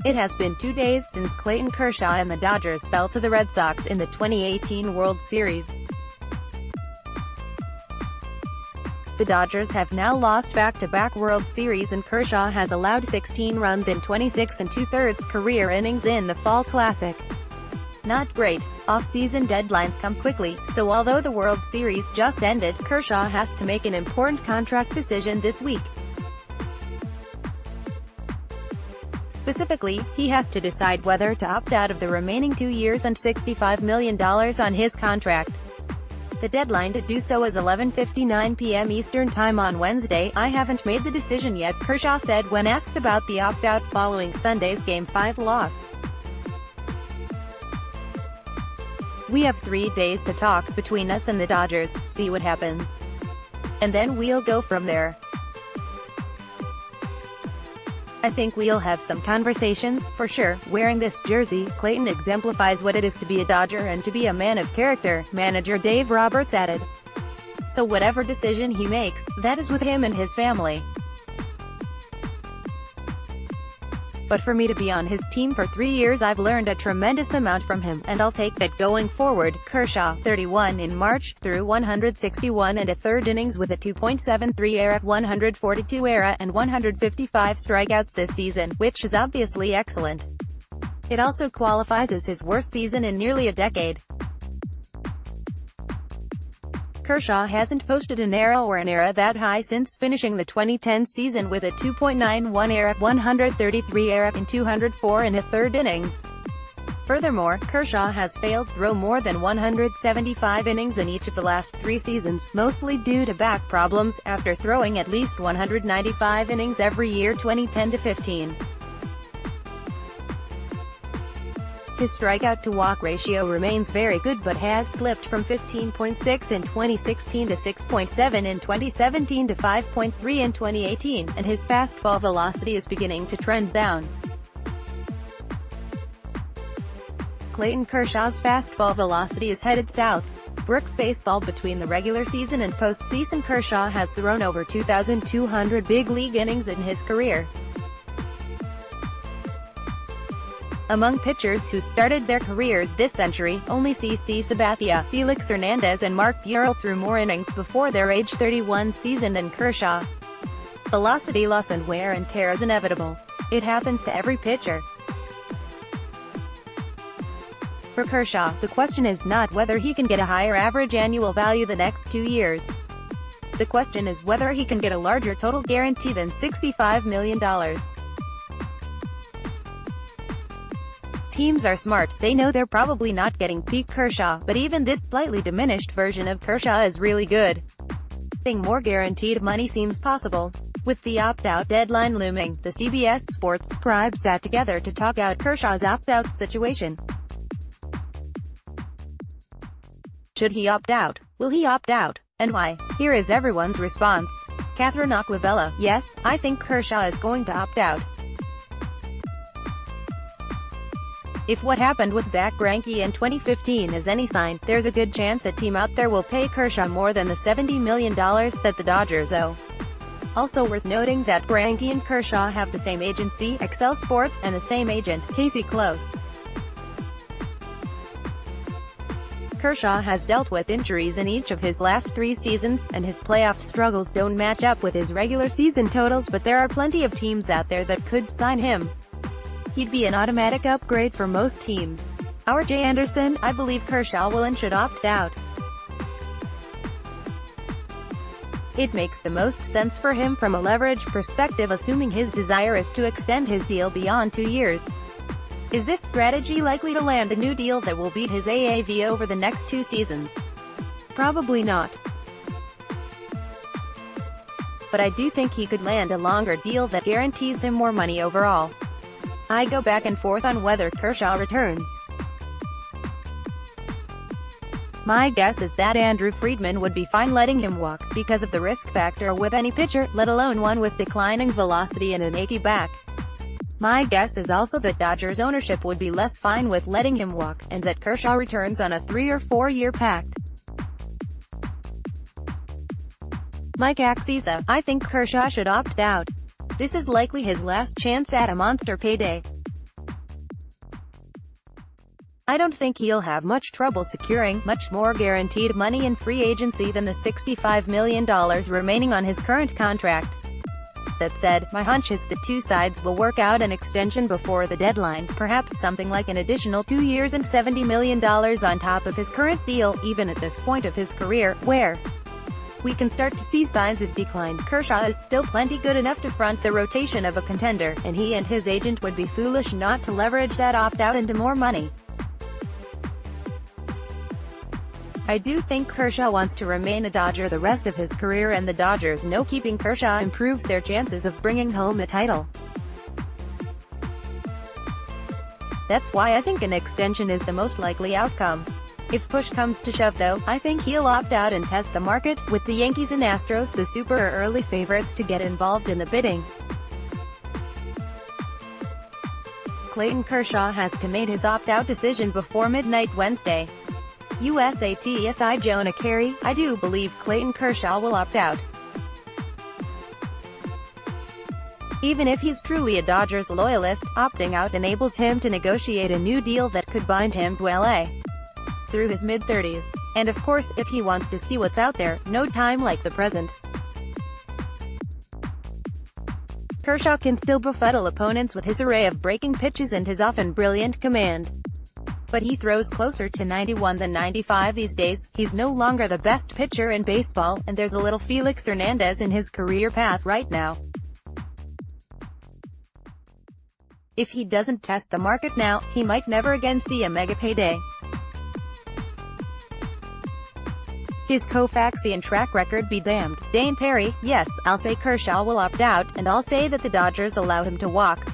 It has been 2 days since Clayton Kershaw and the Dodgers fell to the Red Sox in the 2018 World Series. The Dodgers have now lost back-to-back World Series and Kershaw has allowed 16 runs in 26 2/3 career innings in the Fall Classic. Not great. Off-season deadlines come quickly, so although the World Series just ended, Kershaw has to make an important contract decision this week. Specifically, he has to decide whether to opt out of the remaining 2 years and $65 million on his contract. The deadline to do so is 11:59 p.m. Eastern Time on Wednesday. "I haven't made the decision yet," Kershaw said when asked about the opt-out following Sunday's Game 5 loss. "We have 3 days to talk, between us and the Dodgers, see what happens. And then we'll go from there. I think we'll have some conversations, for sure." Wearing this jersey, Clayton exemplifies what it is to be a Dodger and to be a man of character, manager Dave Roberts added. "So whatever decision he makes, that is with him and his family. But for me to be on his team for 3 years, I've learned a tremendous amount from him, and I'll take that going forward." Kershaw, 31 in March, threw 161 and a third innings with a 2.73 ERA, 142 ERA, and 155 strikeouts this season, which is obviously excellent. It also qualifies as his worst season in nearly a decade. Kershaw hasn't posted an ERA that high since finishing the 2010 season with a 2.91 ERA, 133 ERA, and 204 and a third innings. Furthermore, Kershaw has failed throw more than 175 innings in each of the last 3 seasons, mostly due to back problems, after throwing at least 195 innings every year 2010 to 15. His strikeout-to-walk ratio remains very good but has slipped from 15.6 in 2016 to 6.7 in 2017 to 5.3 in 2018, and his fastball velocity is beginning to trend down. Clayton Kershaw's fastball velocity is headed south. Brooks Baseball between the regular season and postseason. Kershaw has thrown over 2,200 big league innings in his career. Among pitchers who started their careers this century, only CC Sabathia, Felix Hernandez and Mark Buehrle threw more innings before their age 31 season than Kershaw. Velocity loss and wear and tear is inevitable. It happens to every pitcher. For Kershaw, the question is not whether he can get a higher average annual value the next 2 years. The question is whether he can get a larger total guarantee than $65 million. Teams are smart, they know they're probably not getting peak Kershaw, but even this slightly diminished version of Kershaw is really good. Getting more guaranteed money seems possible. With the opt-out deadline looming, the CBS Sports scribes got together to talk out Kershaw's opt-out situation. Should he opt out? Will he opt out? And why? Here is everyone's response. Catherine Aquavella: "Yes, I think Kershaw is going to opt out. If what happened with Zack Greinke in 2015 is any sign, there's a good chance a team out there will pay Kershaw more than the $70 million that the Dodgers owe." Also worth noting that Greinke and Kershaw have the same agency, Excel Sports, and the same agent, Casey Close. Kershaw has dealt with injuries in each of his last 3 seasons, and his playoff struggles don't match up with his regular season totals, but there are plenty of teams out there that could sign him. He'd be an automatic upgrade for most teams. Our J. Anderson: "I believe Kershaw will and should opt out. It makes the most sense for him from a leverage perspective, assuming his desire is to extend his deal beyond 2 years. Is this strategy likely to land a new deal that will beat his AAV over the next 2 seasons? Probably not. But I do think he could land a longer deal that guarantees him more money overall. I go back and forth on whether Kershaw returns. My guess is that Andrew Friedman would be fine letting him walk, because of the risk factor with any pitcher, let alone one with declining velocity and an achy back. My guess is also that Dodgers ownership would be less fine with letting him walk, and that Kershaw returns on a 3- or 4-year pact. Mike Axiza: "I think Kershaw should opt out. This is likely his last chance at a monster payday. I don't think he'll have much trouble securing much more guaranteed money in free agency than the $65 million remaining on his current contract. That said, my hunch is the two sides will work out an extension before the deadline, perhaps something like an additional 2 years and $70 million on top of his current deal, even at this point of his career, where we can start to see signs of decline. Kershaw is still plenty good enough to front the rotation of a contender, and he and his agent would be foolish not to leverage that opt-out into more money. I do think Kershaw wants to remain a Dodger the rest of his career, and the Dodgers know keeping Kershaw improves their chances of bringing home a title. That's why I think an extension is the most likely outcome. If push comes to shove though, I think he'll opt out and test the market, with the Yankees and Astros the super early favorites to get involved in the bidding. Clayton Kershaw has to make his opt-out decision before midnight Wednesday. USATSI Jonah Carey, I do believe Clayton Kershaw will opt out. Even if he's truly a Dodgers loyalist, opting out enables him to negotiate a new deal that could bind him to LA through his mid-30s. And of course, if he wants to see what's out there, no time like the present. Kershaw can still befuddle opponents with his array of breaking pitches and his often brilliant command. But he throws closer to 91 than 95 these days. He's no longer the best pitcher in baseball, and there's a little Felix Hernandez in his career path right now. If he doesn't test the market now, he might never again see a mega payday. His Koufaxian track record be damned. Dane Perry, yes, I'll say Kershaw will opt out, and I'll say that the Dodgers allow him to walk.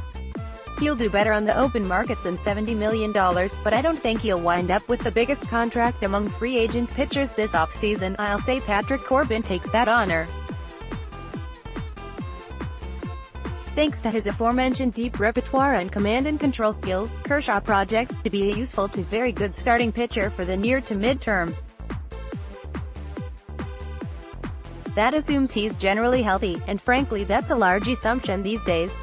He'll do better on the open market than $70 million, but I don't think he'll wind up with the biggest contract among free agent pitchers this offseason. I'll say Patrick Corbin takes that honor. Thanks to his aforementioned deep repertoire and command and control skills, Kershaw projects to be a useful to very good starting pitcher for the near to mid-term. That assumes he's generally healthy, and frankly that's a large assumption these days.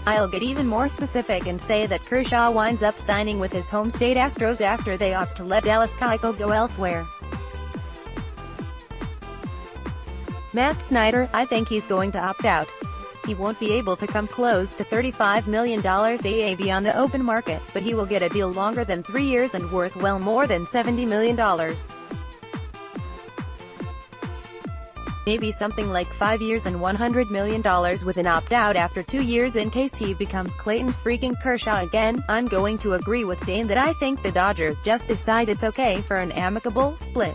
I'll get even more specific and say that Kershaw winds up signing with his home state Astros after they opt to let Dallas Keuchel go elsewhere. Matt Snyder, I think he's going to opt out. He won't be able to come close to $35 million AAV on the open market, but he will get a deal longer than 3 years and worth well more than $70 million. Maybe something like 5 years and $100 million with an opt-out after 2 years in case he becomes Clayton freaking Kershaw again. I'm going to agree with Dane that I think the Dodgers just decide it's okay for an amicable split.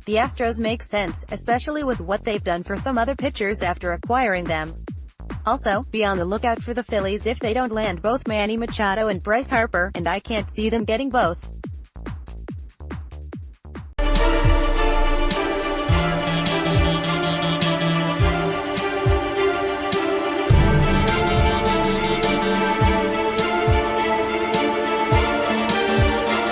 The Astros make sense, especially with what they've done for some other pitchers after acquiring them. Also, be on the lookout for the Phillies if they don't land both Manny Machado and Bryce Harper, and I can't see them getting both.